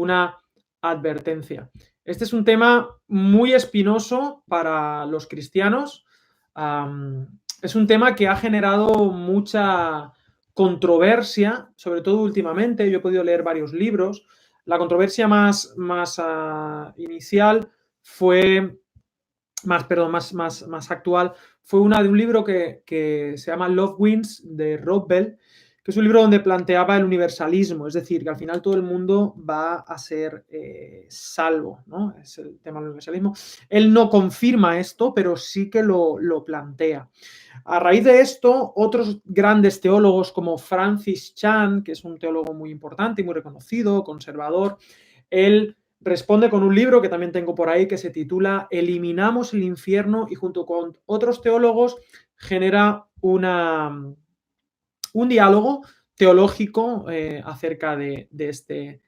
una advertencia. Este es un tema muy espinoso para los cristianos. Es un tema que ha generado mucha controversia, sobre todo últimamente. Yo he podido leer varios libros. La controversia más inicial fue, más actual, fue una de un libro que se llama Love Wins, de Rob Bell, que es un libro donde planteaba el universalismo, es decir, que al final todo el mundo va a ser salvo, ¿no? Es el tema del universalismo. Él no confirma esto, pero sí que lo plantea. A raíz de esto, otros grandes teólogos como Francis Chan, que es un teólogo muy importante y muy reconocido, conservador, él responde con un libro que también tengo por ahí que se titula Eliminamos el infierno, y junto con otros teólogos genera un diálogo teológico acerca de este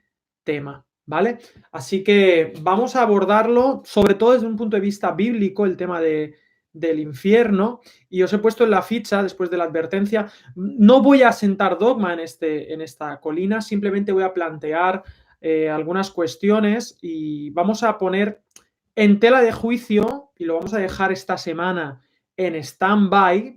tema, ¿vale? Así que vamos a abordarlo sobre todo desde un punto de vista bíblico, el tema del infierno, y os he puesto en la ficha, después de la advertencia, no voy a sentar dogma en esta colina, simplemente voy a plantear algunas cuestiones y vamos a poner en tela de juicio, y lo vamos a dejar esta semana en stand-by,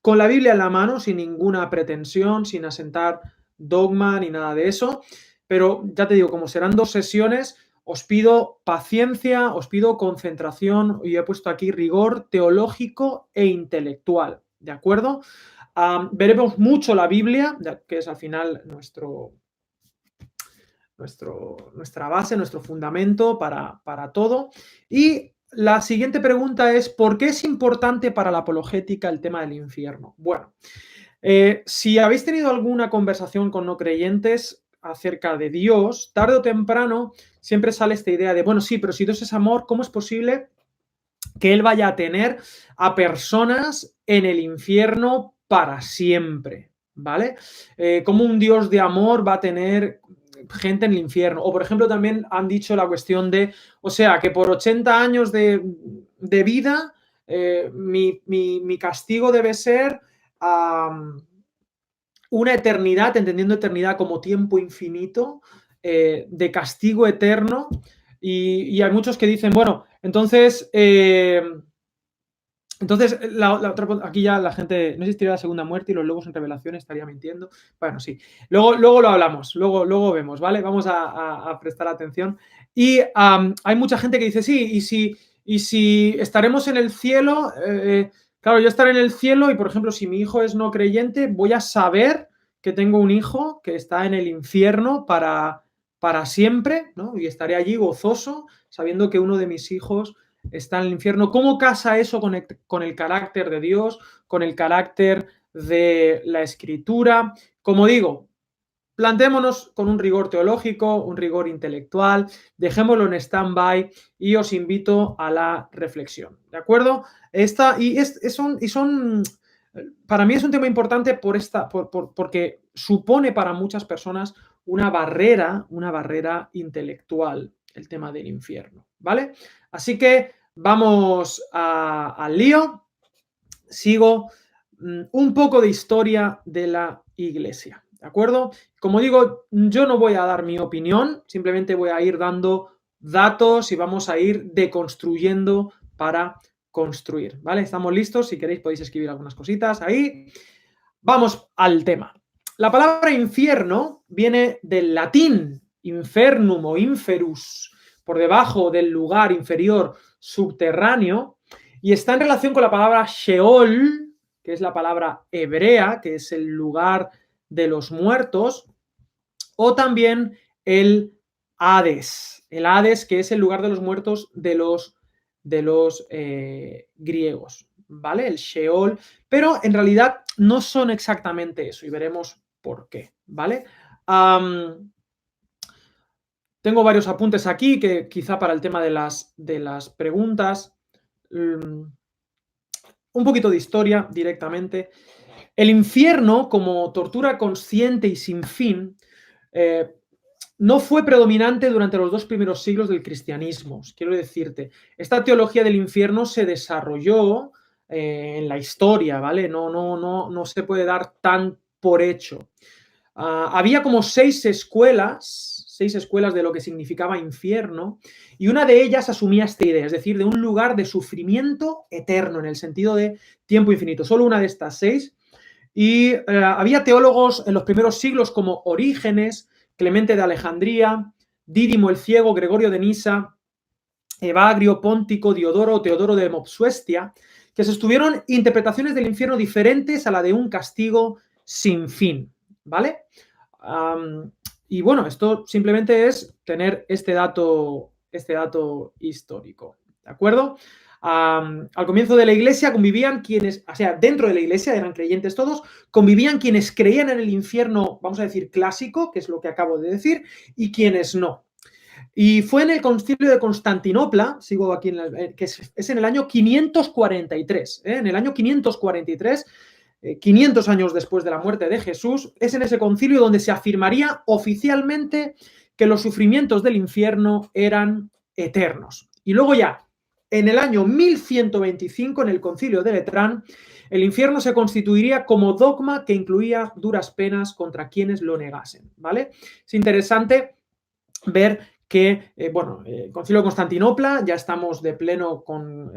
con la Biblia en la mano, sin ninguna pretensión, sin asentar dogma ni nada de eso, pero ya te digo, como serán 2 sesiones, os pido paciencia, os pido concentración, y he puesto aquí rigor teológico e intelectual, ¿de acuerdo? Veremos mucho la Biblia, que es al final nuestra base, nuestro fundamento para todo. Y la siguiente pregunta es, ¿por qué es importante para la apologética el tema del infierno? Bueno, si habéis tenido alguna conversación con no creyentes acerca de Dios, tarde o temprano siempre sale esta idea de, bueno, sí, pero si Dios es amor, ¿cómo es posible que Él vaya a tener a personas en el infierno para siempre? ¿Vale? ¿Cómo un Dios de amor va a tener gente en el infierno? O, por ejemplo, también han dicho la cuestión de, o sea, que por 80 años de vida, mi castigo debe ser una eternidad, entendiendo eternidad como tiempo infinito, de castigo eterno, y hay muchos que dicen, bueno, entonces, aquí ya la gente, no existiría la segunda muerte y los lobos en revelación, estaría mintiendo. Bueno, sí, luego lo hablamos, luego vemos, ¿vale? Vamos a prestar atención. Y hay mucha gente que dice, sí, y si estaremos en el cielo, claro, yo estaré en el cielo y, por ejemplo, si mi hijo es no creyente, voy a saber que tengo un hijo que está en el infierno para siempre, ¿no? Y estaré allí gozoso, sabiendo que uno de mis hijos está en el infierno. ¿Cómo casa eso con el carácter de Dios, con el carácter de la Escritura? Como digo, plantémonos con un rigor teológico, un rigor intelectual, dejémoslo en stand-by y os invito a la reflexión, ¿de acuerdo? Para mí es un tema importante porque supone para muchas personas una barrera intelectual, el tema del infierno, ¿vale? Así que vamos al lío. Sigo un poco de historia de la Iglesia, ¿de acuerdo? Como digo, yo no voy a dar mi opinión, simplemente voy a ir dando datos y vamos a ir deconstruyendo para construir, ¿vale? ¿Estamos listos? Si queréis podéis escribir algunas cositas ahí. Vamos al tema. La palabra infierno viene del latín infernum o inferus, por debajo del lugar inferior subterráneo, y está en relación con la palabra Sheol, que es la palabra hebrea, que es el lugar de los muertos, o también el Hades, que es el lugar de los muertos de los griegos, ¿vale? El Sheol, pero en realidad no son exactamente eso y veremos por qué, ¿vale? Tengo varios apuntes aquí que quizá para el tema de las preguntas, un poquito de historia directamente. El infierno, como tortura consciente y sin fin, no fue predominante durante los 2 primeros siglos del cristianismo. Quiero decirte, esta teología del infierno se desarrolló en la historia, ¿vale? No se puede dar tan por hecho. Había como 6 escuelas 6 escuelas de lo que significaba infierno, y una de ellas asumía esta idea, es decir, de un lugar de sufrimiento eterno, en el sentido de tiempo infinito. Solo una de estas 6. Y había teólogos en los primeros siglos como Orígenes, Clemente de Alejandría, Dídimo el Ciego, Gregorio de Nisa, Evagrio, Póntico, Diodoro, Teodoro de Mopsuestia, que sostuvieron interpretaciones del infierno diferentes a la de un castigo sin fin, ¿vale? Y bueno, esto simplemente es tener este dato histórico, ¿de acuerdo? Al comienzo de la iglesia convivían quienes, o sea, dentro de la iglesia eran creyentes todos, convivían quienes creían en el infierno, vamos a decir, clásico, que es lo que acabo de decir, y quienes no. Y fue en el concilio de Constantinopla, sigo aquí, que es en el año 543, en el año 543, 500 años después de la muerte de Jesús, es en ese concilio donde se afirmaría oficialmente que los sufrimientos del infierno eran eternos. Y luego ya, en el año 1125, en el concilio de Letrán, el infierno se constituiría como dogma que incluía duras penas contra quienes lo negasen, ¿vale? Es interesante ver que, el concilio de Constantinopla, ya estamos de pleno con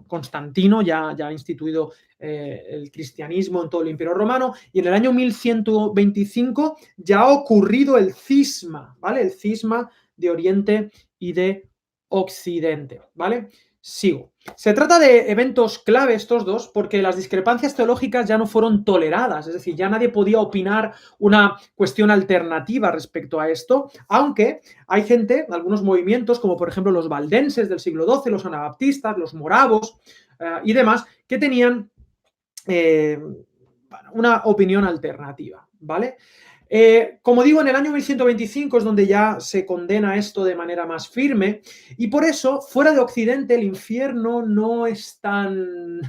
Constantino, ya ha instituido el cristianismo en todo el Imperio Romano, y en el año 1125 ya ha ocurrido el cisma, ¿vale? El cisma de Oriente y de Occidente, ¿vale? Sigo. Se trata de eventos clave estos dos porque las discrepancias teológicas ya no fueron toleradas, es decir, ya nadie podía opinar una cuestión alternativa respecto a esto, aunque hay gente, algunos movimientos, como por ejemplo los valdenses del siglo XII, los anabaptistas, los moravos y demás, que tenían una opinión alternativa, ¿vale? Como digo, en el año 1125 es donde ya se condena esto de manera más firme, y por eso, fuera de Occidente, el infierno no es tan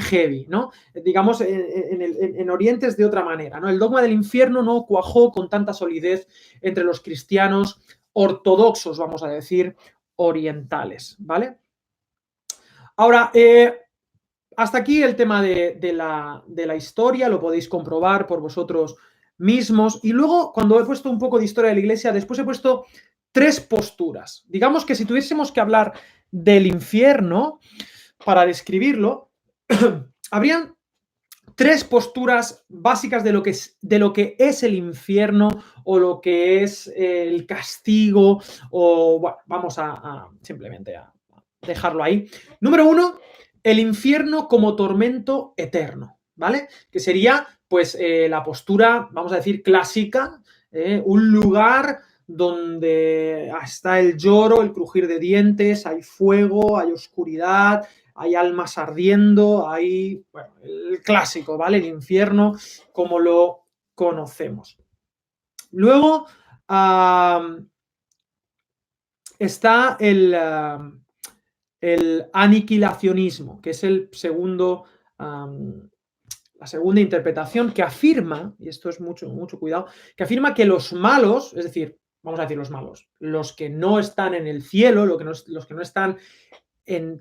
heavy, ¿no? Digamos, en Oriente es de otra manera, ¿no? El dogma del infierno no cuajó con tanta solidez entre los cristianos ortodoxos, vamos a decir, orientales, ¿vale? Ahora, hasta aquí el tema de la historia, lo podéis comprobar por vosotros mismos. Y luego, cuando he puesto un poco de historia de la Iglesia, después he puesto 3 posturas. Digamos que si tuviésemos que hablar del infierno para describirlo, habrían 3 posturas básicas de lo que es el infierno o lo que es el castigo, o bueno, vamos simplemente a dejarlo ahí. Número 1, el infierno como tormento eterno, ¿vale? Que sería, pues, la postura, vamos a decir, clásica, un lugar donde está el lloro, el crujir de dientes, hay fuego, hay oscuridad, hay almas ardiendo, hay, bueno, el clásico, ¿vale? El infierno como lo conocemos. Luego está el aniquilacionismo, que es la segunda interpretación, que afirma, y esto es mucho cuidado, que afirma que los malos, es decir, vamos a decir los malos, los que no están en el cielo, los que no están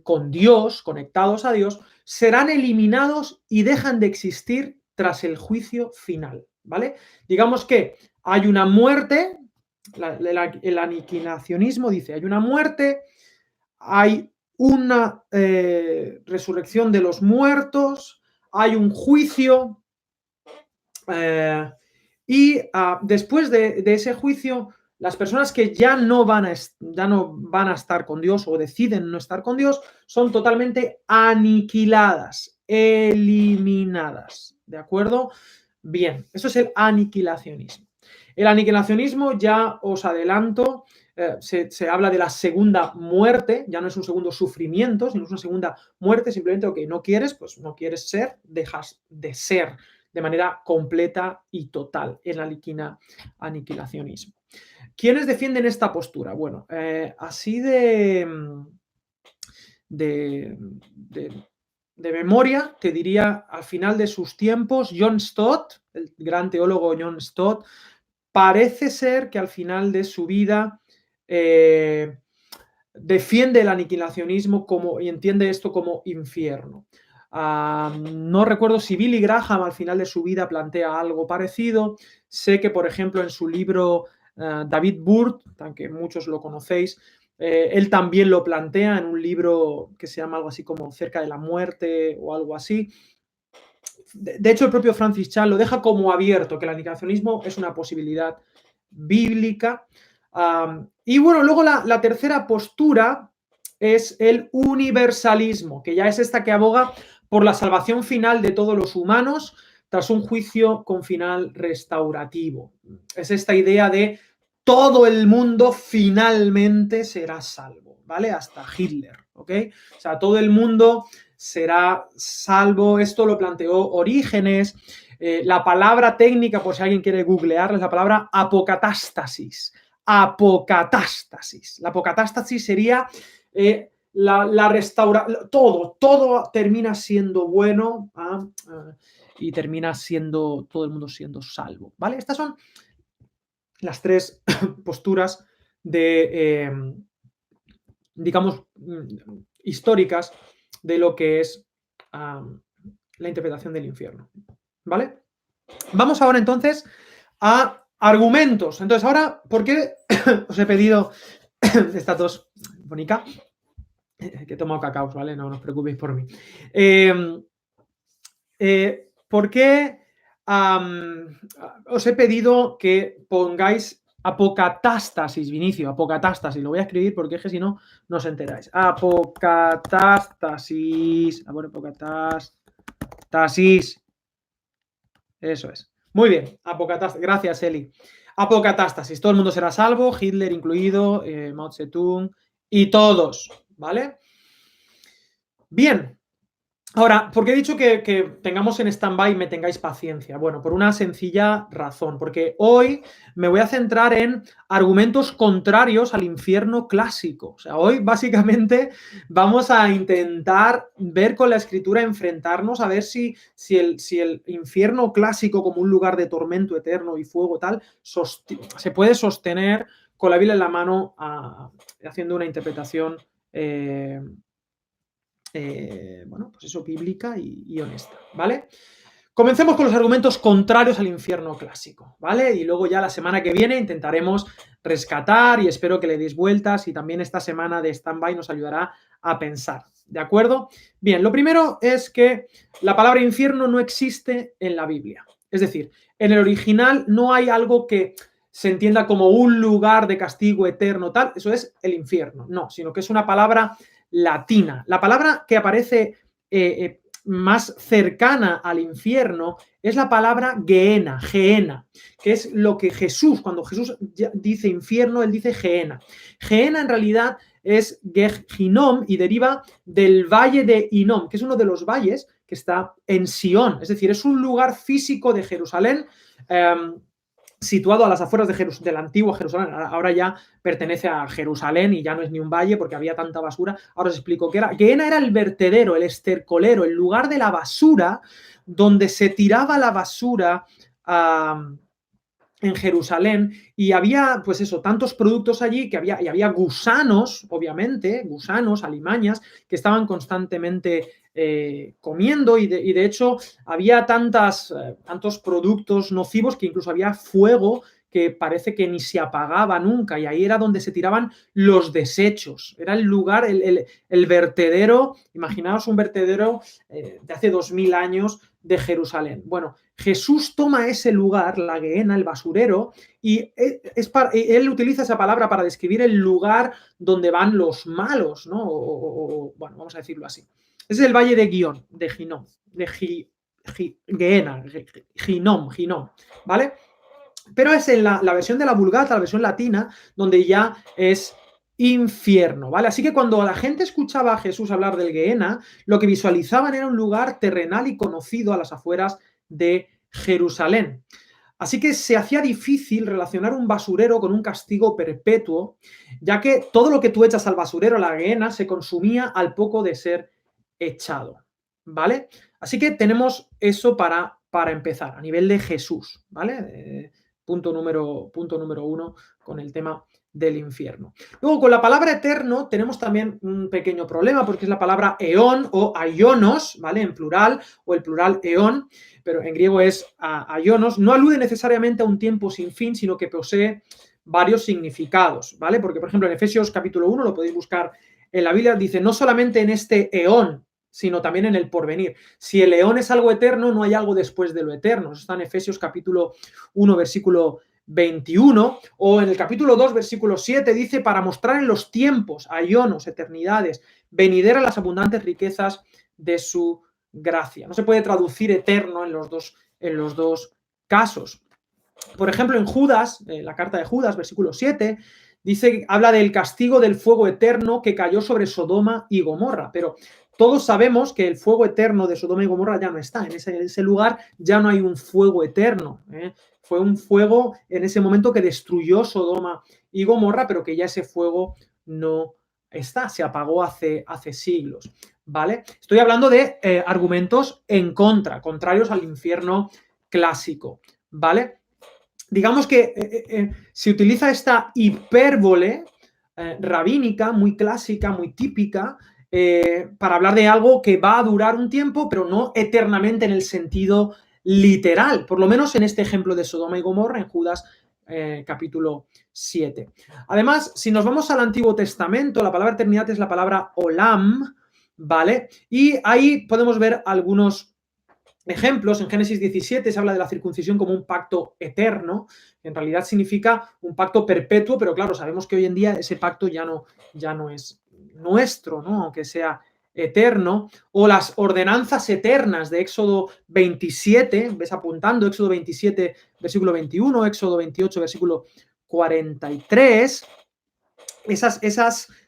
con Dios, conectados a Dios, serán eliminados y dejan de existir tras el juicio final, ¿vale? Digamos que hay una muerte, el aniquilacionismo dice, hay una muerte, hay una resurrección de los muertos, hay un juicio, y después de ese juicio, las personas que ya no van a estar con Dios o deciden no estar con Dios son totalmente aniquiladas, eliminadas, ¿de acuerdo? Bien, eso es el aniquilacionismo. El aniquilacionismo, ya os adelanto, se habla de la segunda muerte, ya no es un segundo sufrimiento, sino es una segunda muerte, simplemente, ok, no quieres, pues no quieres ser, dejas de ser de manera completa y total, el aniquilacionismo. ¿Quiénes defienden esta postura? Bueno, así de memoria, te diría, al final de sus tiempos, John Stott, el gran teólogo John Stott, parece ser que al final de su vida defiende el aniquilacionismo y entiende esto como infierno. No recuerdo si Billy Graham al final de su vida plantea algo parecido. Sé que, por ejemplo, en su libro David Burt, que muchos lo conocéis, él también lo plantea en un libro que se llama algo así como Cerca de la muerte o algo así. De hecho, el propio Francis Chan lo deja como abierto, que el aniquilacionismo es una posibilidad bíblica. Y bueno, luego la tercera postura es el universalismo, que ya es esta que aboga por la salvación final de todos los humanos tras un juicio con final restaurativo. Es esta idea de todo el mundo finalmente será salvo, ¿vale? Hasta Hitler, ¿ok? O sea, todo el mundo será salvo. Esto lo planteó Orígenes. La palabra técnica, por si alguien quiere googlearla, es la palabra apocatástasis. Apocatástasis. La apocatástasis sería la restauración. Todo termina siendo bueno y termina siendo todo el mundo siendo salvo, ¿vale? Estas son las tres posturas de, digamos, históricas de lo que es la interpretación del infierno, ¿vale? Vamos ahora entonces a argumentos. Entonces ahora, ¿por qué os he pedido esta tos bonita? Que he tomado cacao, ¿vale? No os preocupéis por mí. ¿Por qué os he pedido que pongáis apocatástasis, Vinicio? Apocatástasis, lo voy a escribir porque es que si no, no os enteráis. Apocatástasis. Bueno, apocatástasis. Eso es. Muy bien, apocatástasis. Gracias, Eli. Apocatástasis. Todo el mundo será salvo, Hitler incluido, Mao Zedong y todos, ¿vale? Bien. Ahora, ¿por qué he dicho que tengamos en stand-by y me tengáis paciencia? Bueno, por una sencilla razón, porque hoy me voy a centrar en argumentos contrarios al infierno clásico. O sea, hoy básicamente vamos a intentar ver con la escritura, enfrentarnos a ver si el infierno clásico como un lugar de tormento eterno y fuego tal, se puede sostener con la Biblia en la mano haciendo una interpretación bueno, pues eso, bíblica y honesta, ¿vale? Comencemos con los argumentos contrarios al infierno clásico, ¿vale? Y luego ya la semana que viene intentaremos rescatar y espero que le deis vueltas y también esta semana de stand-by nos ayudará a pensar, ¿de acuerdo? Bien, lo primero es que la palabra infierno no existe en la Biblia. Es decir, en el original no hay algo que se entienda como un lugar de castigo eterno, tal, eso es el infierno, no, sino que es una palabra latina. La palabra que aparece más cercana al infierno es la palabra Gehenna, que es lo que Jesús, cuando Jesús dice infierno, él dice Gehenna. Gehenna en realidad es Gehinom y deriva del valle de Hinnom, que es uno de los valles que está en Sion, es decir, es un lugar físico de Jerusalén, situado a las afueras de la antigua Jerusalén. Ahora ya pertenece a Jerusalén y ya no es ni un valle porque había tanta basura. Ahora os explico qué era. Gehenna era el vertedero, el estercolero, el lugar de la basura donde se tiraba la basura en Jerusalén y había, pues eso, tantos productos allí que había gusanos, obviamente, gusanos, alimañas, que estaban constantemente comiendo y de hecho había tantos productos nocivos que incluso había fuego que parece que ni se apagaba nunca y ahí era donde se tiraban los desechos. Era el lugar, el vertedero, imaginaos un vertedero de hace 2000 años de Jerusalén. Bueno, Jesús toma ese lugar, la Gehenna, el basurero, y él utiliza esa palabra para describir el lugar donde van los malos, ¿no? Bueno, vamos a decirlo así. Ese es el valle de Gion, de Hinnom, de Gehenna, Hinnom, ¿vale? Pero es en la versión de la Vulgata, la versión latina, donde ya es infierno, ¿vale? Así que cuando la gente escuchaba a Jesús hablar del Gehenna, lo que visualizaban era un lugar terrenal y conocido a las afueras de Jerusalén. Así que se hacía difícil relacionar un basurero con un castigo perpetuo, ya que todo lo que tú echas al basurero, a la Gehenna, se consumía al poco de ser echado, ¿vale? Así que tenemos eso para empezar, a nivel de Jesús, ¿vale? Punto número 1 con el tema del infierno. Luego, con la palabra eterno tenemos también un pequeño problema porque es la palabra eón o aionos, ¿vale? En plural, o el plural eón, pero en griego es aionos. No alude necesariamente a un tiempo sin fin, sino que posee varios significados, ¿vale? Porque, por ejemplo, en Efesios capítulo 1, lo podéis buscar en la Biblia, dice, no solamente en este eón, sino también en el porvenir. Si el eón es algo eterno, no hay algo después de lo eterno. Eso está en Efesios capítulo 1, versículo 21, o en el capítulo 2, versículo 7, dice, para mostrar en los tiempos, aionos, eternidades, venideras las abundantes riquezas de su gracia. No se puede traducir eterno en los dos casos. Por ejemplo, en Judas, la carta de Judas, versículo 7, dice, habla del castigo del fuego eterno que cayó sobre Sodoma y Gomorra, pero todos sabemos que el fuego eterno de Sodoma y Gomorra ya no está, en ese lugar ya no hay un fuego eterno, fue un fuego en ese momento que destruyó Sodoma y Gomorra, pero que ya ese fuego no está, se apagó hace siglos, ¿vale? Estoy hablando de argumentos en contra, contrarios al infierno clásico, ¿vale? Digamos que se utiliza esta hipérbole rabínica, muy clásica, muy típica, para hablar de algo que va a durar un tiempo, pero no eternamente en el sentido literal, por lo menos en este ejemplo de Sodoma y Gomorra, en Judas capítulo 7. Además, si nos vamos al Antiguo Testamento, la palabra eternidad es la palabra olam, ¿vale? Y ahí podemos ver algunos ejemplos. En Génesis 17 se habla de la circuncisión como un pacto eterno, que en realidad significa un pacto perpetuo, pero claro, sabemos que hoy en día ese pacto ya no es nuestro, ¿no? Aunque sea eterno, o las ordenanzas eternas de Éxodo 27, ves apuntando, Éxodo 27, versículo 21, Éxodo 28, versículo 43,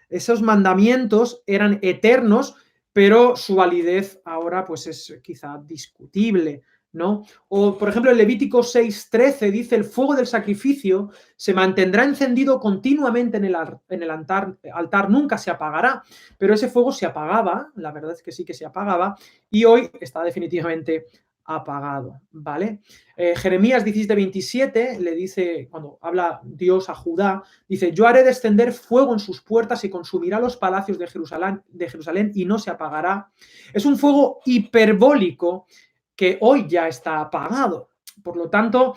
esos mandamientos eran eternos, pero su validez ahora pues es quizá discutible, ¿no? O, por ejemplo, en Levítico 6:13 dice, el fuego del sacrificio se mantendrá encendido continuamente en el altar, nunca se apagará, pero ese fuego se apagaba, la verdad es que sí que se apagaba, y hoy está definitivamente apagado, ¿vale? Jeremías 17:27 le dice, cuando habla Dios a Judá, dice, yo haré descender fuego en sus puertas y consumirá los palacios de Jerusalén y no se apagará. Es un fuego hiperbólico que hoy ya está apagado. Por lo tanto,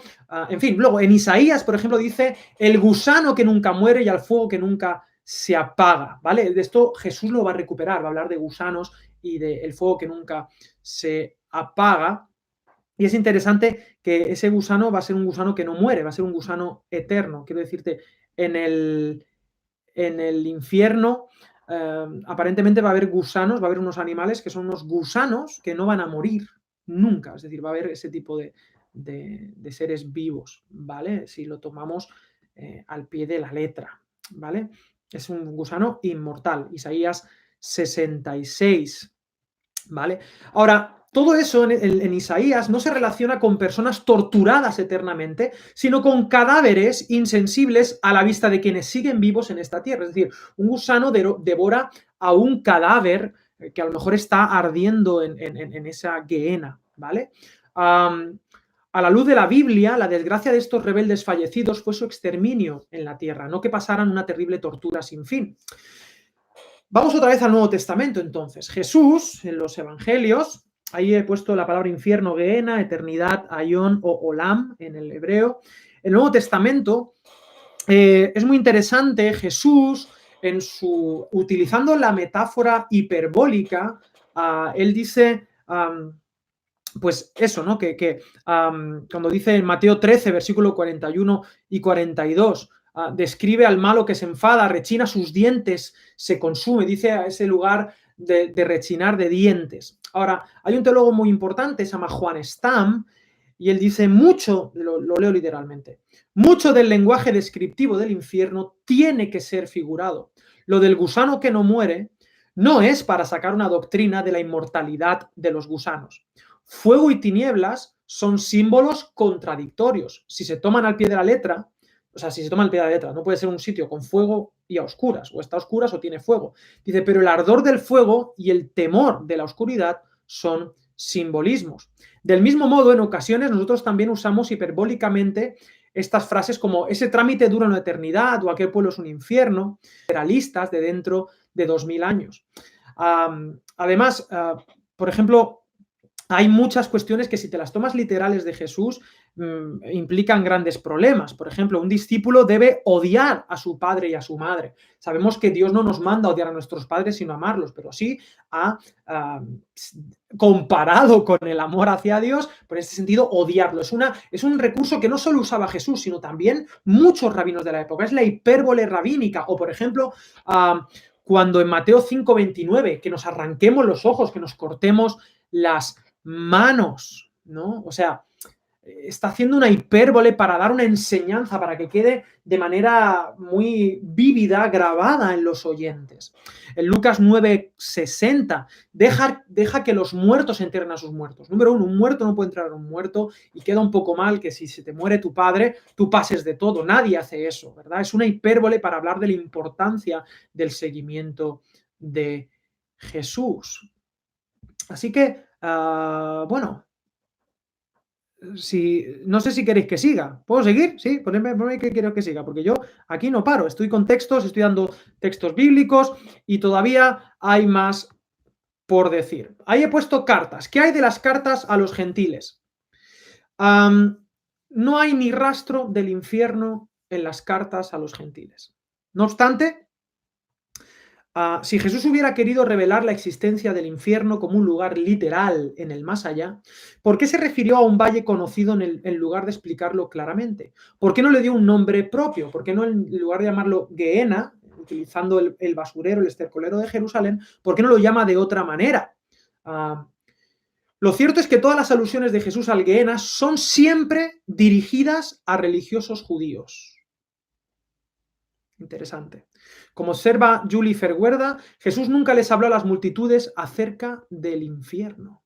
en fin, luego en Isaías, por ejemplo, dice, el gusano que nunca muere y al fuego que nunca se apaga, ¿vale? De esto Jesús lo va a recuperar, va a hablar de gusanos y del fuego que nunca se apaga. Y es interesante que ese gusano va a ser un gusano que no muere, va a ser un gusano eterno. Quiero decirte, en el infierno aparentemente va a haber gusanos, va a haber unos animales que son unos gusanos que no van a morir nunca. Es decir, va a haber ese tipo de seres vivos, ¿vale? Si lo tomamos al pie de la letra, ¿vale? Es un gusano inmortal. Isaías 66, ¿vale? Ahora, todo eso en Isaías no se relaciona con personas torturadas eternamente, sino con cadáveres insensibles a la vista de quienes siguen vivos en esta tierra. Es decir, un gusano devora a un cadáver que a lo mejor está ardiendo en esa gehenna, ¿vale? A la luz de la Biblia, la desgracia de estos rebeldes fallecidos fue su exterminio en la tierra, no que pasaran una terrible tortura sin fin. Vamos otra vez al Nuevo Testamento, entonces. Jesús, en los Evangelios, ahí he puesto la palabra infierno, gehenna, eternidad, aion o olam en el hebreo. El Nuevo Testamento es muy interesante. Jesús, utilizando la metáfora hiperbólica, él dice, pues eso, ¿no? Que cuando dice en Mateo 13, versículo 41 y 42, describe al malo que se enfada, rechina sus dientes, se consume, dice a ese lugar de rechinar de dientes. Ahora, hay un teólogo muy importante, se llama Juan Stam, y él dice mucho, lo leo literalmente, mucho del lenguaje descriptivo del infierno tiene que ser figurado. Lo del gusano que no muere no es para sacar una doctrina de la inmortalidad de los gusanos. Fuego y tinieblas son símbolos contradictorios. Si se toman al pie de la letra, o sea, si se toma al pie de la letra, no puede ser un sitio con fuego y a oscuras, o está a oscuras o tiene fuego. Dice, pero el ardor del fuego y el temor de la oscuridad son simbolismos. Del mismo modo, en ocasiones nosotros también usamos hiperbólicamente estas frases como ese trámite dura una eternidad o aquel pueblo es un infierno, realistas de dentro de 2000 años. Además, por ejemplo, hay muchas cuestiones que si te las tomas literales de Jesús implican grandes problemas. Por ejemplo, un discípulo debe odiar a su padre y a su madre. Sabemos que Dios no nos manda a odiar a nuestros padres, sino amarlos, pero sí comparado con el amor hacia Dios, por ese sentido, odiarlo. Es un recurso que no solo usaba Jesús, sino también muchos rabinos de la época. Es la hipérbole rabínica. O, por ejemplo, cuando en Mateo 5:29, que nos arranquemos los ojos, que nos cortemos las manos, ¿no? O sea, está haciendo una hipérbole para dar una enseñanza, para que quede de manera muy vívida, grabada en los oyentes. En Lucas 9:60, deja que los muertos entierren a sus muertos. Número uno, un muerto no puede entrar a un muerto, y queda un poco mal que si se te muere tu padre, tú pases de todo. Nadie hace eso, ¿verdad? Es una hipérbole para hablar de la importancia del seguimiento de Jesús. Así que, bueno, no sé si queréis que siga. ¿Puedo seguir? Sí, ponedme que quiero que siga, porque yo aquí no paro. Estoy con textos, estoy dando textos bíblicos y todavía hay más por decir. Ahí he puesto cartas. ¿Qué hay de las cartas a los gentiles? No hay ni rastro del infierno en las cartas a los gentiles. No obstante, si Jesús hubiera querido revelar la existencia del infierno como un lugar literal en el más allá, ¿por qué se refirió a un valle conocido en lugar de explicarlo claramente? ¿Por qué no le dio un nombre propio? ¿Por qué no, en lugar de llamarlo Gehenna, utilizando el basurero, el estercolero de Jerusalén, por qué no lo llama de otra manera? Lo cierto es que todas las alusiones de Jesús al Gehenna son siempre dirigidas a religiosos judíos. Interesante. Como observa Julie Ferguerda, Jesús nunca les habló a las multitudes acerca del infierno.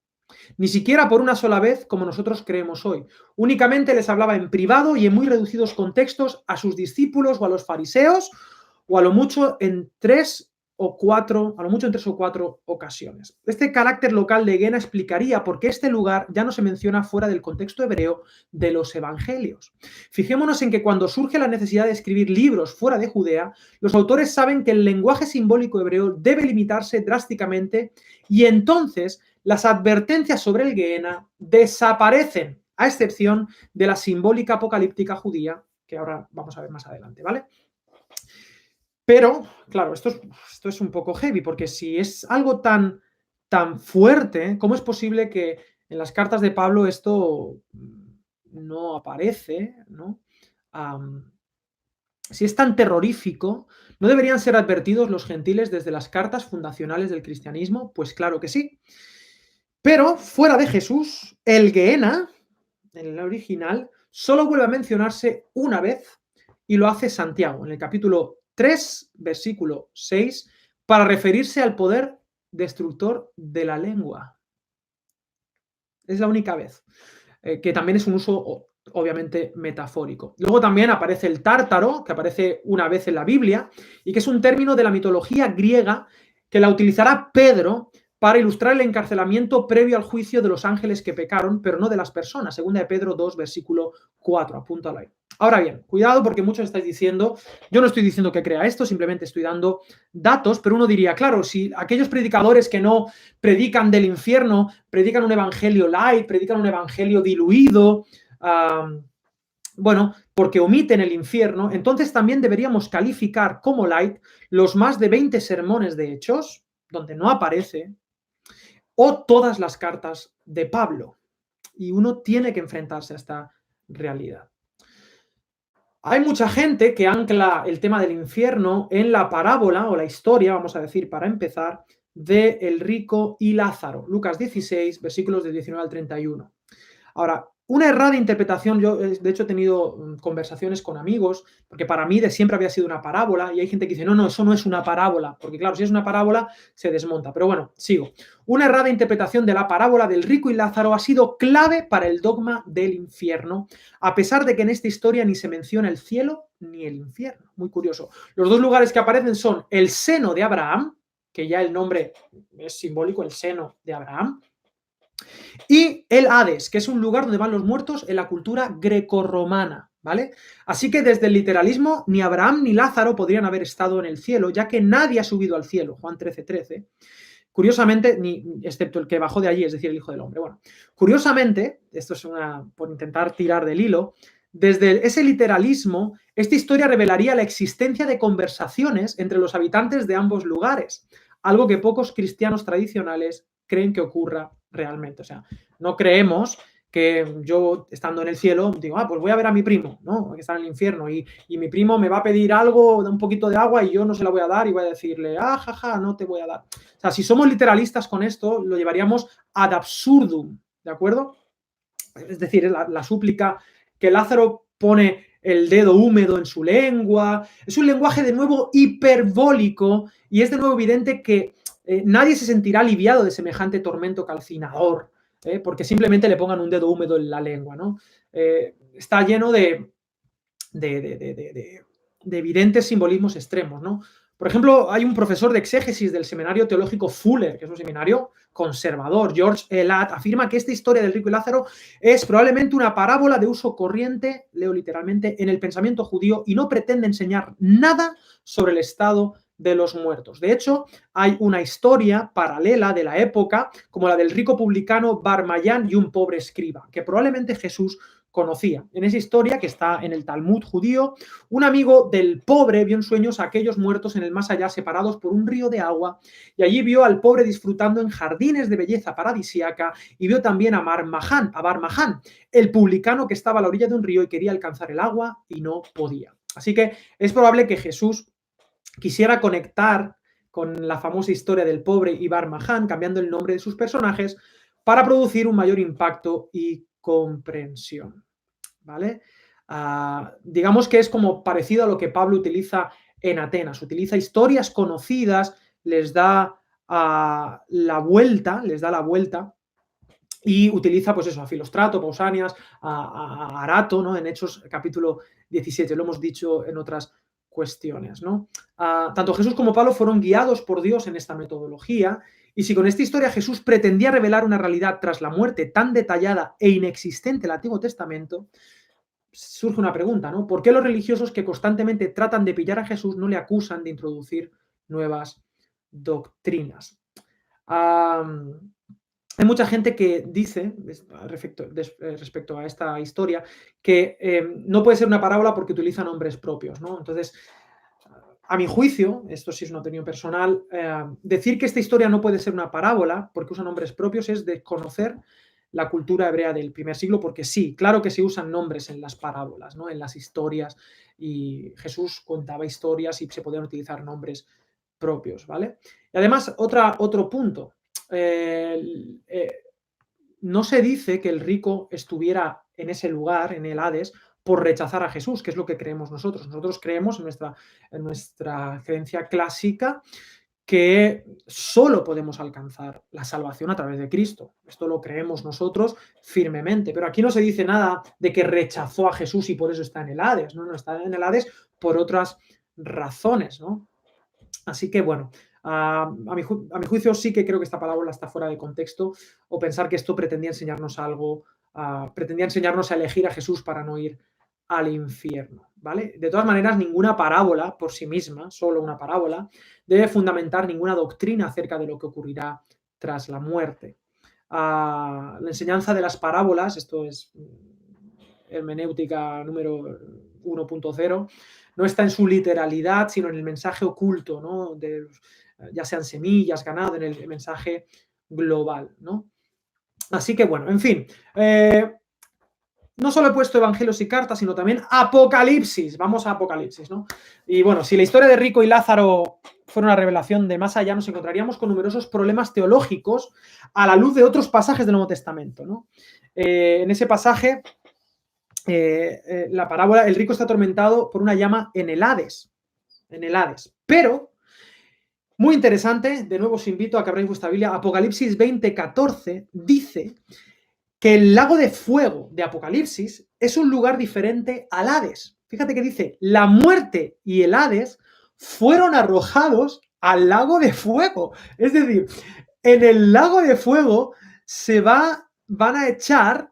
Ni siquiera por una sola vez, como nosotros creemos hoy. Únicamente les hablaba en privado y en muy reducidos contextos a sus discípulos o a los fariseos, o a lo mucho en tres o cuatro ocasiones. Este carácter local de Gehenna explicaría por qué este lugar ya no se menciona fuera del contexto hebreo de los evangelios. Fijémonos en que cuando surge la necesidad de escribir libros fuera de Judea, los autores saben que el lenguaje simbólico hebreo debe limitarse drásticamente, y entonces las advertencias sobre el Gehenna desaparecen, a excepción de la simbólica apocalíptica judía, que ahora vamos a ver más adelante, ¿vale? Pero, claro, esto es un poco heavy, porque si es algo tan fuerte, ¿cómo es posible que en las cartas de Pablo esto no aparece, ¿no? Si es tan terrorífico, ¿no deberían ser advertidos los gentiles desde las cartas fundacionales del cristianismo? Pues claro que sí. Pero fuera de Jesús, el Gehenna, en el original, solo vuelve a mencionarse una vez, y lo hace Santiago, en el capítulo 3, versículo 6, para referirse al poder destructor de la lengua. Es la única vez, que también es un uso obviamente metafórico. Luego también aparece el tártaro, que aparece una vez en la Biblia, y que es un término de la mitología griega que la utilizará Pedro para ilustrar el encarcelamiento previo al juicio de los ángeles que pecaron, pero no de las personas. Segunda de Pedro 2, versículo 4, apúntalo ahí. Ahora bien, cuidado, porque muchos estáis diciendo, yo no estoy diciendo que crea esto, simplemente estoy dando datos, pero uno diría, claro, si aquellos predicadores que no predican del infierno, predican un evangelio light, predican un evangelio diluido, bueno, porque omiten el infierno, entonces también deberíamos calificar como light los más de 20 sermones de Hechos, donde no aparece, o todas las cartas de Pablo. Y uno tiene que enfrentarse a esta realidad. Hay mucha gente que ancla el tema del infierno en la parábola o la historia, vamos a decir, para empezar, de el rico y Lázaro. Lucas 16, versículos de 19 al 31. Ahora, una errada interpretación, yo de hecho he tenido conversaciones con amigos, porque para mí de siempre había sido una parábola, y hay gente que dice, no, eso no es una parábola, porque claro, si es una parábola se desmonta. Pero bueno, sigo. Una errada interpretación de la parábola del rico y Lázaro ha sido clave para el dogma del infierno, a pesar de que en esta historia ni se menciona el cielo ni el infierno. Muy curioso. Los dos lugares que aparecen son el seno de Abraham, que ya el nombre es simbólico, el seno de Abraham, y el Hades, que es un lugar donde van los muertos en la cultura grecorromana, ¿vale? Así que desde el literalismo, ni Abraham ni Lázaro podrían haber estado en el cielo, ya que nadie ha subido al cielo, Juan 13:13. Curiosamente, excepto el que bajó de allí, es decir, el Hijo del Hombre. Bueno, curiosamente, esto es por intentar tirar del hilo, desde ese literalismo, esta historia revelaría la existencia de conversaciones entre los habitantes de ambos lugares, algo que pocos cristianos tradicionales creen que ocurra realmente. O sea, no creemos que yo, estando en el cielo, digo, pues voy a ver a mi primo, ¿no? Que está en el infierno, y mi primo me va a pedir algo, un poquito de agua, y yo no se la voy a dar, y voy a decirle, jaja, no te voy a dar. O sea, si somos literalistas con esto, lo llevaríamos ad absurdum, ¿de acuerdo? Es decir, la súplica que Lázaro pone el dedo húmedo en su lengua, es un lenguaje de nuevo hiperbólico, y es de nuevo evidente que nadie se sentirá aliviado de semejante tormento calcinador, porque simplemente le pongan un dedo húmedo en la lengua, ¿no? Está lleno de evidentes simbolismos extremos, ¿no? Por ejemplo, hay un profesor de exégesis del seminario teológico Fuller, que es un seminario conservador, George Elad, afirma que esta historia del rico y Lázaro es probablemente una parábola de uso corriente, leo literalmente, en el pensamiento judío, y no pretende enseñar nada sobre el estado de los muertos. De hecho, hay una historia paralela de la época, como la del rico publicano Barmayán y un pobre escriba, que probablemente Jesús conocía. En esa historia, que está en el Talmud judío, un amigo del pobre vio en sueños a aquellos muertos en el más allá separados por un río de agua, y allí vio al pobre disfrutando en jardines de belleza paradisíaca, y vio también a Barmaján, el publicano que estaba a la orilla de un río y quería alcanzar el agua y no podía. Así que es probable que Jesús quisiera conectar con la famosa historia del pobre y Barmaján, cambiando el nombre de sus personajes para producir un mayor impacto y comprensión, ¿vale? Digamos que es como parecido a lo que Pablo utiliza en Atenas, utiliza historias conocidas, les da la vuelta, y utiliza, pues eso, a Filostrato, Pausanias, a Arato, ¿no? En Hechos capítulo 17, lo hemos dicho en otras cuestiones, ¿no? Tanto Jesús como Pablo fueron guiados por Dios en esta metodología, y si con esta historia Jesús pretendía revelar una realidad tras la muerte tan detallada e inexistente en el Antiguo Testamento, surge una pregunta, ¿no? ¿Por qué los religiosos que constantemente tratan de pillar a Jesús no le acusan de introducir nuevas doctrinas? Hay mucha gente que dice, respecto a esta historia, que no puede ser una parábola porque utiliza nombres propios, ¿no? Entonces, a mi juicio, esto sí es una opinión personal, decir que esta historia no puede ser una parábola porque usa nombres propios es desconocer la cultura hebrea del primer siglo, porque sí, claro que se usan nombres en las parábolas, ¿no? En las historias, y Jesús contaba historias y se podían utilizar nombres propios, ¿vale? Y además, otro punto, no se dice que el rico estuviera en ese lugar, en el Hades, por rechazar a Jesús, que es lo que creemos nosotros. Nosotros creemos en nuestra creencia clásica que solo podemos alcanzar la salvación a través de Cristo. Esto lo creemos nosotros firmemente, pero aquí no se dice nada de que rechazó a Jesús y por eso está en el Hades, no, está en el Hades por otras razones, ¿no? Así que, bueno, a mi juicio sí que creo que esta parábola está fuera de contexto, o pensar que esto pretendía enseñarnos algo, pretendía enseñarnos a elegir a Jesús para no ir al infierno, ¿vale? De todas maneras, ninguna parábola por sí misma, solo una parábola, debe fundamentar ninguna doctrina acerca de lo que ocurrirá tras la muerte. La enseñanza de las parábolas, esto es hermenéutica número 1.0, no está en su literalidad, sino en el mensaje oculto, ¿no? Ya sean semillas, ganado, en el mensaje global, ¿no? Así que, bueno, en fin, no solo he puesto evangelios y cartas, sino también Apocalipsis. Vamos a Apocalipsis, ¿no? Y bueno, si la historia de Rico y Lázaro fuera una revelación de más allá, nos encontraríamos con numerosos problemas teológicos a la luz de otros pasajes del Nuevo Testamento, ¿no? En ese pasaje, la parábola, el rico está atormentado por una llama en el Hades. Pero, muy interesante, de nuevo os invito a que abráis vuestra Biblia, Apocalipsis 20:14 dice que el lago de fuego de Apocalipsis es un lugar diferente al Hades. Fíjate que dice, la muerte y el Hades fueron arrojados al lago de fuego. Es decir, en el lago de fuego van a echar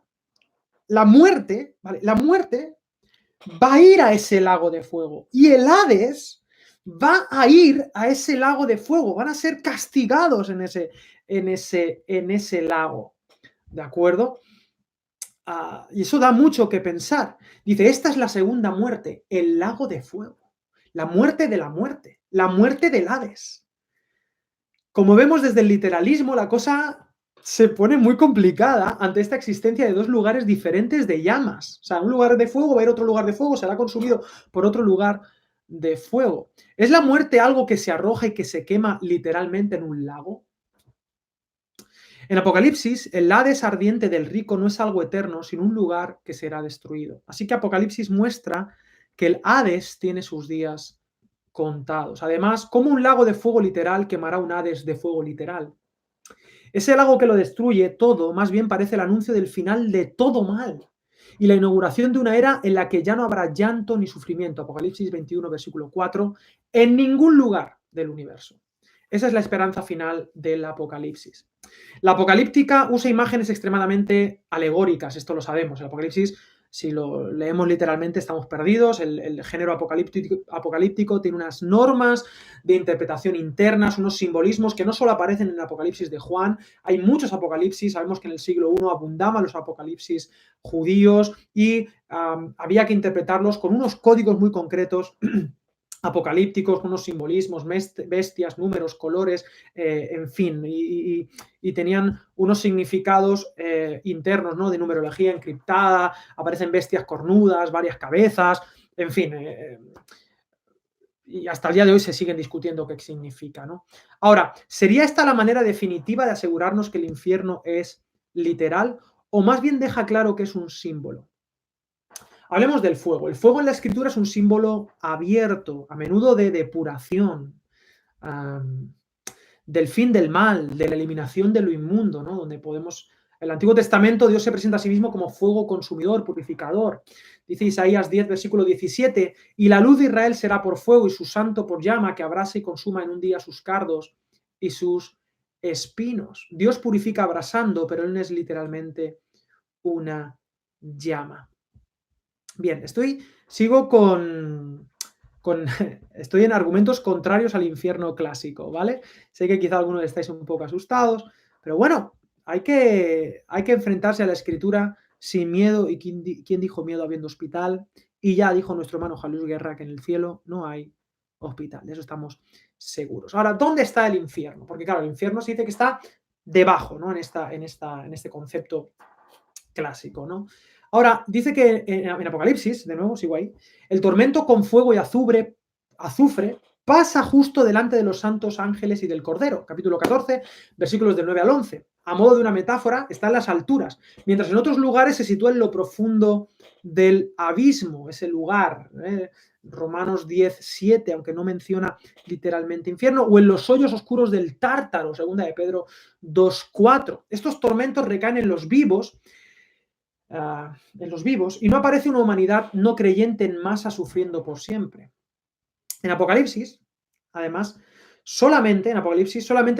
la muerte, ¿vale? La muerte va a ir a ese lago de fuego. Y el Hades va a ir a ese lago de fuego, van a ser castigados en ese lago, ¿de acuerdo? Y eso da mucho que pensar. Dice, esta es la segunda muerte, el lago de fuego, la muerte de la muerte, la muerte del Hades. Como vemos desde el literalismo, la cosa se pone muy complicada ante esta existencia de dos lugares diferentes de llamas. O sea, un lugar de fuego va a ir a otro lugar de fuego, será consumido por otro lugar de fuego. ¿Es la muerte algo que se arroja y que se quema literalmente en un lago? En Apocalipsis, el Hades ardiente del rico no es algo eterno, sino un lugar que será destruido. Así que Apocalipsis muestra que el Hades tiene sus días contados. Además, como un lago de fuego literal quemará un Hades de fuego literal. Ese lago que lo destruye todo, más bien parece el anuncio del final de todo mal y la inauguración de una era en la que ya no habrá llanto ni sufrimiento. Apocalipsis 21, versículo 4, en ningún lugar del universo. Esa es la esperanza final del Apocalipsis. La apocalíptica usa imágenes extremadamente alegóricas, esto lo sabemos. El Apocalipsis, si lo leemos literalmente, estamos perdidos. El género apocalíptico tiene unas normas de interpretación internas, unos simbolismos que no solo aparecen en el Apocalipsis de Juan, hay muchos apocalipsis, sabemos que en el siglo I abundaban los apocalipsis judíos y había que interpretarlos con unos códigos muy concretos apocalípticos, con unos simbolismos, bestias, números, colores, en fin, y tenían unos significados internos, ¿no? De numerología encriptada, aparecen bestias cornudas, varias cabezas, en fin, y hasta el día de hoy se siguen discutiendo qué significa, ¿no? Ahora, ¿sería esta la manera definitiva de asegurarnos que el infierno es literal o más bien deja claro que es un símbolo? Hablemos del fuego. El fuego en la escritura es un símbolo abierto, a menudo de depuración, del fin del mal, de la eliminación de lo inmundo, ¿no? Donde podemos. En el Antiguo Testamento Dios se presenta a sí mismo como fuego consumidor, purificador. Dice Isaías 10, versículo 17, y la luz de Israel será por fuego y su santo por llama que abrase y consuma en un día sus cardos y sus espinos. Dios purifica abrasando, pero Él no es literalmente una llama. Bien, sigo estoy en argumentos contrarios al infierno clásico, ¿vale? Sé que quizá algunos estáis un poco asustados, pero bueno, hay que enfrentarse a la escritura sin miedo. ¿Y quién dijo miedo habiendo hospital? Y ya dijo nuestro hermano Juan Luis Guerra que en el cielo no hay hospital, de eso estamos seguros. Ahora, ¿dónde está el infierno? Porque claro, el infierno se dice que está debajo, ¿no? En este concepto clásico, ¿no? Ahora, dice que en Apocalipsis, de nuevo, sigo ahí, el tormento con fuego y azufre pasa justo delante de los santos ángeles y del Cordero. Capítulo 14, versículos del 9 al 11. A modo de una metáfora, está en las alturas, mientras en otros lugares se sitúa en lo profundo del abismo, ese lugar. Romanos 10, 7, aunque no menciona literalmente infierno, o en los hoyos oscuros del Tártaro, segunda de Pedro 2, 4. Estos tormentos recaen en los vivos, y no aparece una humanidad no creyente en masa sufriendo por siempre. En Apocalipsis, además, solamente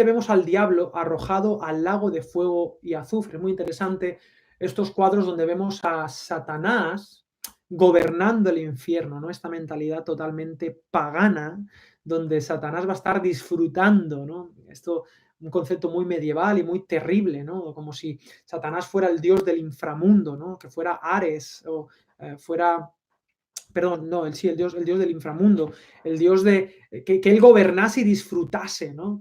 vemos al diablo arrojado al lago de fuego y azufre. Es muy interesante estos cuadros donde vemos a Satanás gobernando el infierno, ¿no? Esta mentalidad totalmente pagana, donde Satanás va a estar disfrutando, ¿no? Esto, un concepto muy medieval y muy terrible, ¿no? Como si Satanás fuera el dios del inframundo, ¿no? Que fuera Ares o fuera. Perdón, no, el dios del inframundo, el dios de que él gobernase y disfrutase, ¿no?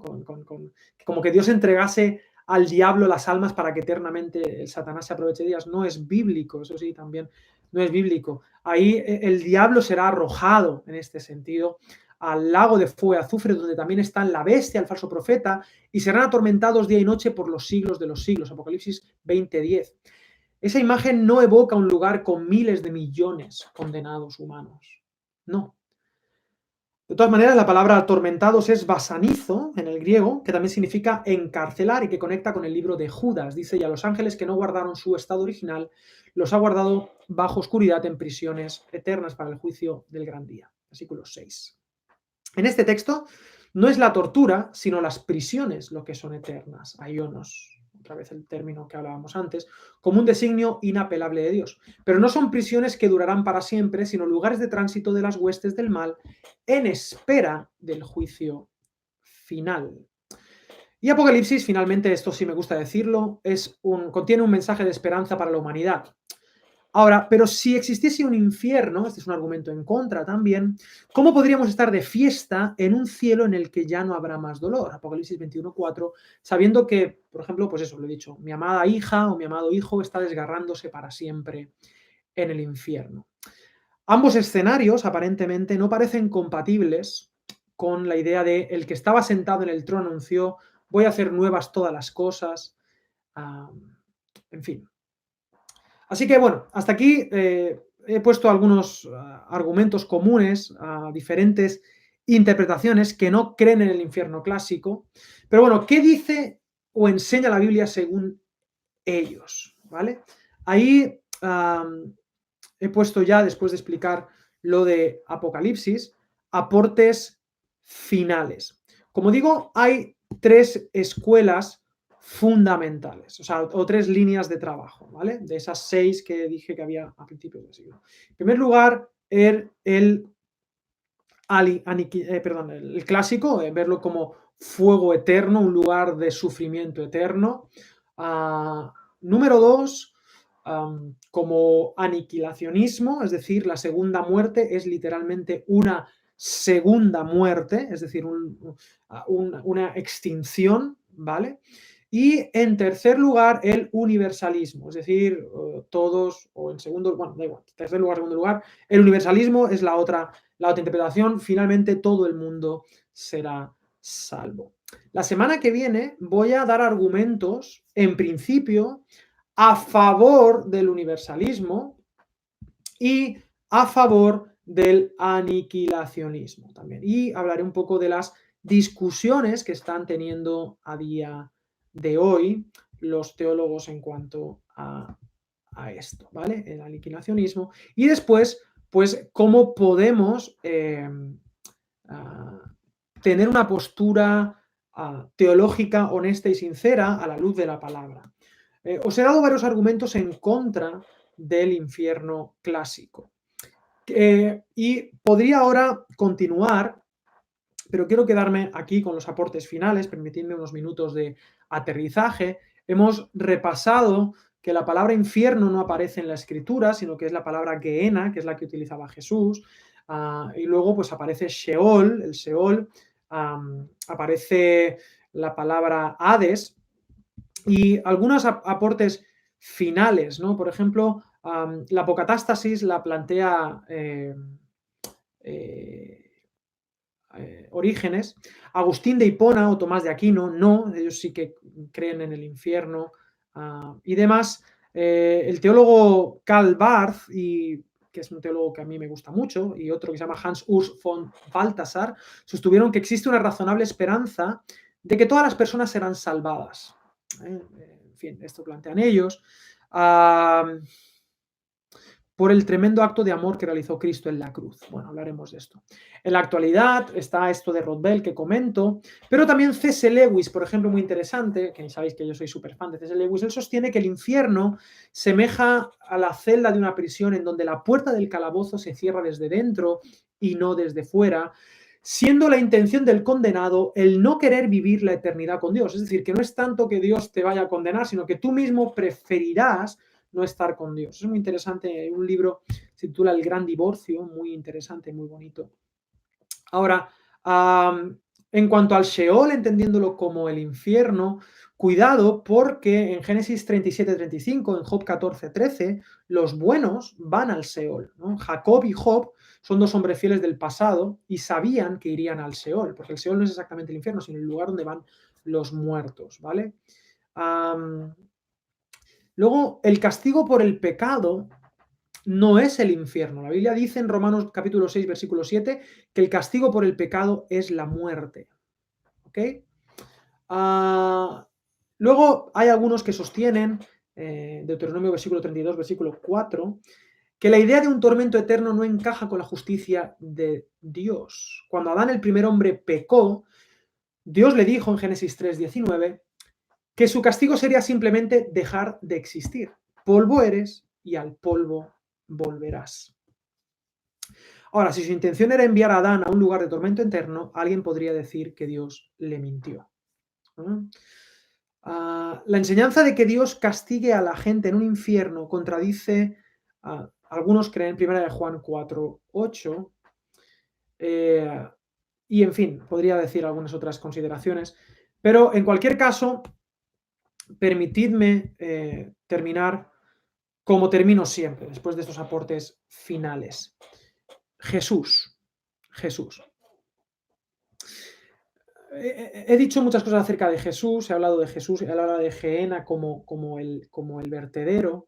Como que Dios entregase al diablo las almas para que eternamente el Satanás se aproveche de ellas. No es bíblico, eso sí, también no es bíblico. Ahí el diablo será arrojado, en este sentido, al lago de fuego y azufre, donde también están la bestia, el falso profeta, y serán atormentados día y noche por los siglos de los siglos. Apocalipsis 20:10. Esa imagen no evoca un lugar con miles de millones condenados humanos. No. De todas maneras, la palabra atormentados es basanizo en el griego, que también significa encarcelar y que conecta con el libro de Judas. Dice, y a los ángeles que no guardaron su estado original, los ha guardado bajo oscuridad en prisiones eternas para el juicio del gran día. Versículo 6. En este texto no es la tortura, sino las prisiones lo que son eternas, aionos. otra vez el término que hablábamos antes, como un designio inapelable de Dios. Pero no son prisiones que durarán para siempre, sino lugares de tránsito de las huestes del mal en espera del juicio final. Y Apocalipsis, finalmente, esto sí me gusta decirlo, contiene un mensaje de esperanza para la humanidad. Ahora, pero si existiese un infierno, este es un argumento en contra también, ¿cómo podríamos estar de fiesta en un cielo en el que ya no habrá más dolor? Apocalipsis 21:4, sabiendo que, por ejemplo, pues eso, lo he dicho, mi amada hija o mi amado hijo está desgarrándose para siempre en el infierno. Ambos escenarios, aparentemente, no parecen compatibles con la idea de el que estaba sentado en el trono anunció, voy a hacer nuevas todas las cosas, en fin. Así que bueno, hasta aquí he puesto algunos argumentos comunes a diferentes interpretaciones que no creen en el infierno clásico. Pero bueno, ¿qué dice o enseña la Biblia según ellos? ¿Vale? Ahí he puesto ya, después de explicar lo de Apocalipsis, aportes finales. Como digo, hay 3 escuelas fundamentales, o sea, o 3 líneas de trabajo, ¿vale? De esas 6 que dije que había a principios del siglo. En primer lugar, el clásico, verlo como fuego eterno, un lugar de sufrimiento eterno. Número 2, como aniquilacionismo, es decir, la segunda muerte es literalmente una segunda muerte, es decir, una extinción, ¿vale? Y en tercer lugar, el universalismo, es decir, todos, o en segundo, bueno, da igual, tercer lugar, segundo lugar, el universalismo es la otra interpretación, finalmente todo el mundo será salvo. La semana que viene voy a dar argumentos, en principio, a favor del universalismo y a favor del aniquilacionismo también. Y hablaré un poco de las discusiones que están teniendo a día de hoy los teólogos en cuanto a esto, ¿vale? El aniquilacionismo. Y después, pues, cómo podemos tener una postura teológica honesta y sincera a la luz de la palabra. Os he dado varios argumentos en contra del infierno clásico. Y podría ahora continuar, pero quiero quedarme aquí con los aportes finales, permitidme unos minutos de aterrizaje. Hemos repasado que la palabra infierno no aparece en la escritura, sino que es la palabra Gehenna, que es la que utilizaba Jesús, y luego pues aparece Sheol, el Sheol, aparece la palabra Hades, y algunos aportes finales, ¿no? Por ejemplo, la apocatástasis la plantea Orígenes. Agustín de Hipona o Tomás de Aquino, no, ellos sí que creen en el infierno y demás. El teólogo Karl Barth, que es un teólogo que a mí me gusta mucho, y otro que se llama Hans Urs von Balthasar, sostuvieron que existe una razonable esperanza de que todas las personas serán salvadas. En fin, esto plantean ellos. Por el tremendo acto de amor que realizó Cristo en la cruz. Bueno, hablaremos de esto. En la actualidad está esto de Rothbell que comento, pero también C.S. Lewis, por ejemplo, muy interesante, que sabéis que yo soy súper fan de C.S. Lewis, él sostiene que el infierno semeja a la celda de una prisión en donde la puerta del calabozo se cierra desde dentro y no desde fuera, siendo la intención del condenado el no querer vivir la eternidad con Dios. Es decir, que no es tanto que Dios te vaya a condenar, sino que tú mismo preferirás no estar con Dios. Es muy interesante, un libro se titula El Gran Divorcio, muy interesante, muy bonito. Ahora, en cuanto al Sheol, entendiéndolo como el infierno, cuidado porque en Génesis 37-35, en Job 14-13, los buenos van al Sheol, ¿no? Jacob y Job son 2 hombres fieles del pasado y sabían que irían al Sheol, porque el Sheol no es exactamente el infierno, sino el lugar donde van los muertos, ¿vale? Luego, el castigo por el pecado no es el infierno. La Biblia dice en Romanos capítulo 6, versículo 7, que el castigo por el pecado es la muerte. ¿Ok? Luego hay algunos que sostienen, Deuteronomio versículo 32, versículo 4, que la idea de un tormento eterno no encaja con la justicia de Dios. Cuando Adán, el primer hombre, pecó, Dios le dijo en Génesis 3, 19, que su castigo sería simplemente dejar de existir. Polvo eres y al polvo volverás. Ahora, si su intención era enviar a Adán a un lugar de tormento eterno, alguien podría decir que Dios le mintió. ¿No? La enseñanza de que Dios castigue a la gente en un infierno contradice, algunos creen, 1 Juan 4:8, y en fin, podría decir algunas otras consideraciones, pero en cualquier caso, permitidme terminar como termino siempre, después de estos aportes finales. Jesús, Jesús. He dicho muchas cosas acerca de Jesús, he hablado de Jesús, he hablado de Gehenna como el vertedero.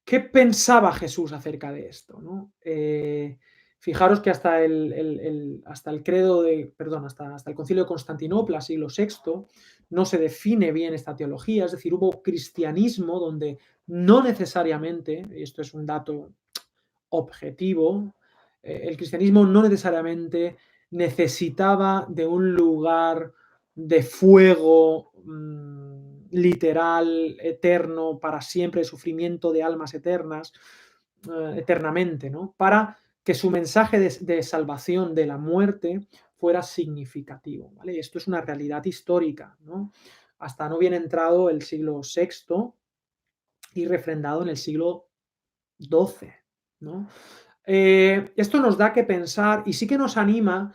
¿Qué pensaba Jesús acerca de esto? ¿No? Fijaros que hasta el credo de, perdón, hasta el concilio de Constantinopla, siglo VI, no se define bien esta teología, es decir, hubo cristianismo donde no necesariamente, y esto es un dato objetivo, el cristianismo no necesariamente necesitaba de un lugar de fuego literal, eterno, para siempre, de sufrimiento de almas eternas, eternamente, ¿no? Para que su mensaje de salvación de la muerte fuera significativo, ¿vale? Esto es una realidad histórica, ¿no? Hasta no bien entrado el siglo VI y refrendado en el siglo XII, ¿no? Esto nos da que pensar y sí que nos anima,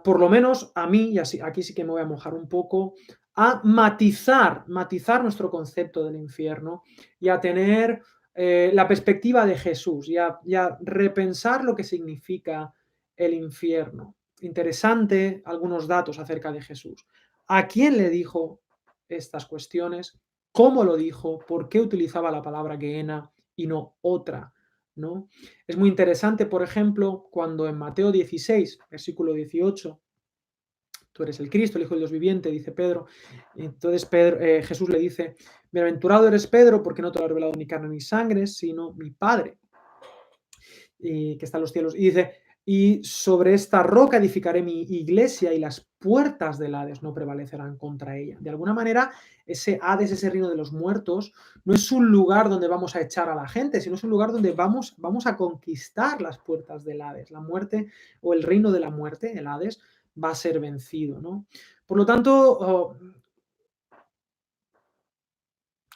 por lo menos a mí, y así, aquí sí que me voy a mojar un poco, a matizar nuestro concepto del infierno y a tener la perspectiva de Jesús y a repensar lo que significa el infierno. Interesante algunos datos acerca de Jesús. ¿A quién le dijo estas cuestiones? ¿Cómo lo dijo? ¿Por qué utilizaba la palabra Gehenna y no otra? ¿No? Es muy interesante, por ejemplo, cuando en Mateo 16, versículo 18, tú eres el Cristo, el Hijo del Dios viviente, dice Pedro. Entonces Jesús le dice, bienaventurado eres Pedro, porque no te lo ha revelado ni carne ni sangre, sino mi Padre, que está en los cielos. Y dice, y sobre esta roca edificaré mi iglesia y las puertas del Hades no prevalecerán contra ella. De alguna manera, ese Hades, ese reino de los muertos, no es un lugar donde vamos a echar a la gente, sino es un lugar donde vamos a conquistar las puertas del Hades. La muerte o el reino de la muerte, el Hades, va a ser vencido, ¿no? Por lo tanto,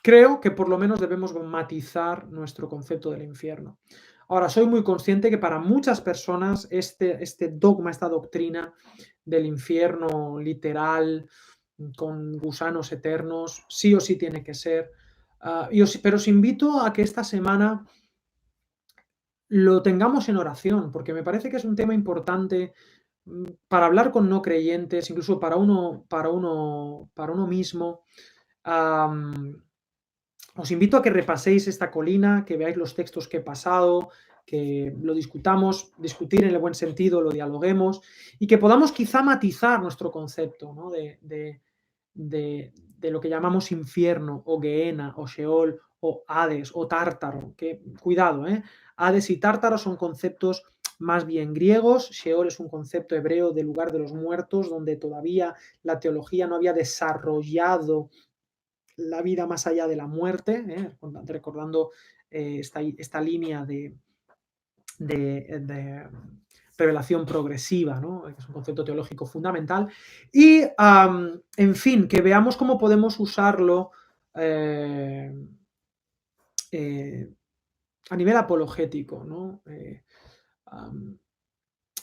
creo que por lo menos debemos matizar nuestro concepto del infierno. Ahora, soy muy consciente que para muchas personas este dogma, esta doctrina del infierno literal, con gusanos eternos, sí o sí tiene que ser. Pero os invito a que esta semana lo tengamos en oración, porque me parece que es un tema importante para hablar con no creyentes, incluso para uno mismo. Os invito a que repaséis esta colina, que veáis los textos que he pasado, que lo discutir en el buen sentido, lo dialoguemos y que podamos quizá matizar nuestro concepto, ¿no? de lo que llamamos infierno o Gehenna o Sheol o Hades o Tártaro. Que, cuidado, Hades y Tártaro son conceptos más bien griegos. Sheol es un concepto hebreo de lugar de los muertos, donde todavía la teología no había desarrollado la vida más allá de la muerte, recordando esta línea de revelación progresiva, ¿no? Que es un concepto teológico fundamental. Y, en fin, que veamos cómo podemos usarlo a nivel apologético, ¿no?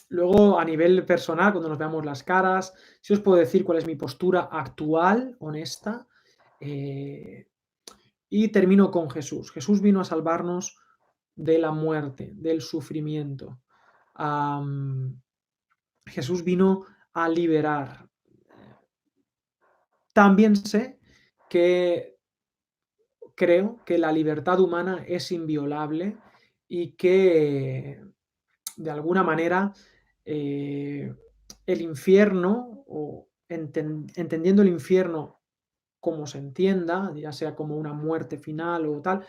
Luego, a nivel personal, cuando nos veamos las caras, sí os puedo decir cuál es mi postura actual, honesta. Y termino con Jesús. Jesús vino a salvarnos de la muerte, del sufrimiento. Jesús vino a liberar. También sé que creo que la libertad humana es inviolable y que de alguna manera el infierno, o entendiendo el infierno como se entienda, ya sea como una muerte final o tal,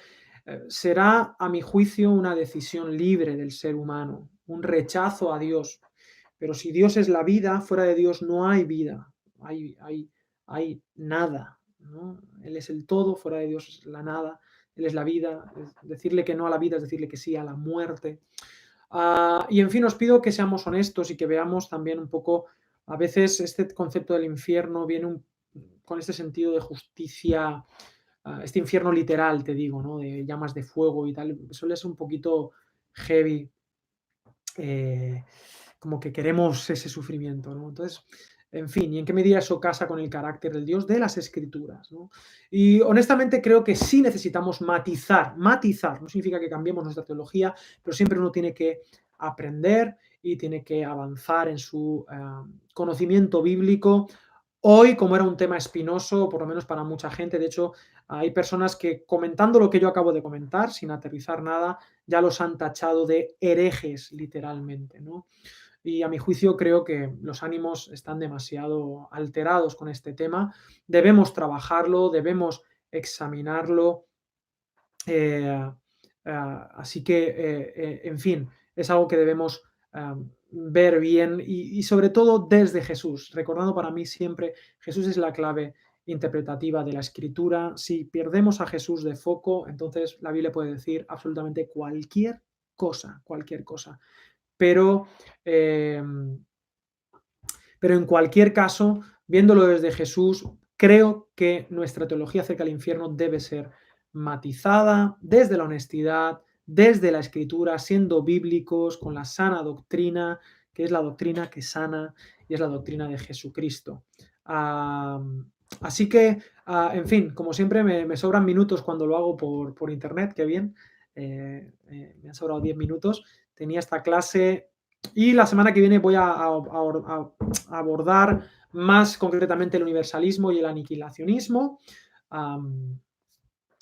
será, a mi juicio, una decisión libre del ser humano, un rechazo a Dios. Pero si Dios es la vida, fuera de Dios no hay vida, hay nada. ¿no? Él es el todo, fuera de Dios es la nada, Él es la vida, decirle que no a la vida es decirle que sí a la muerte. Y en fin, os pido que seamos honestos y que veamos también un poco, a veces este concepto del infierno viene con este sentido de justicia, este infierno literal, te digo, ¿no? De llamas de fuego y tal, suele ser un poquito heavy, eh, como que queremos ese sufrimiento, ¿no? Entonces, en fin, ¿y en qué medida eso casa con el carácter del Dios de las Escrituras, ¿no? Y honestamente creo que sí necesitamos matizar, no significa que cambiemos nuestra teología, pero siempre uno tiene que aprender y tiene que avanzar en su conocimiento bíblico. Hoy, como era un tema espinoso, por lo menos para mucha gente, de hecho, hay personas que comentando lo que yo acabo de comentar, sin aterrizar nada, ya los han tachado de herejes, literalmente, ¿no? Y a mi juicio creo que los ánimos están demasiado alterados con este tema. Debemos trabajarlo, debemos examinarlo. eh, Así que, en fin, es algo que debemos ver bien y sobre todo desde Jesús, recordando para mí siempre, Jesús es la clave interpretativa de la escritura. Si perdemos a Jesús de foco, entonces la Biblia puede decir absolutamente cualquier cosa. Pero, em, pero en cualquier caso, viéndolo desde Jesús, creo que nuestra teología acerca del infierno debe ser matizada desde la honestidad, desde la escritura, siendo bíblicos, con la sana doctrina, que es la doctrina que sana y es la doctrina de Jesucristo. Así que, en fin, como siempre, me sobran minutos cuando lo hago por internet, qué bien. Me han sobrado 10 minutos. Tenía esta clase y la semana que viene voy a abordar más concretamente el universalismo y el aniquilacionismo. Am,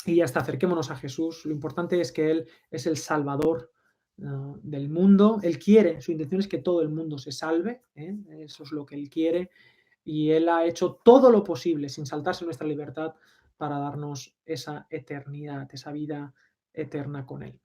y ya está, acerquémonos a Jesús. Lo importante es que Él es el Salvador del mundo. Él quiere, su intención es que todo el mundo se salve. Eso es lo que Él quiere. Y Él ha hecho todo lo posible, sin saltarse nuestra libertad, para darnos esa eternidad, esa vida eterna con Él.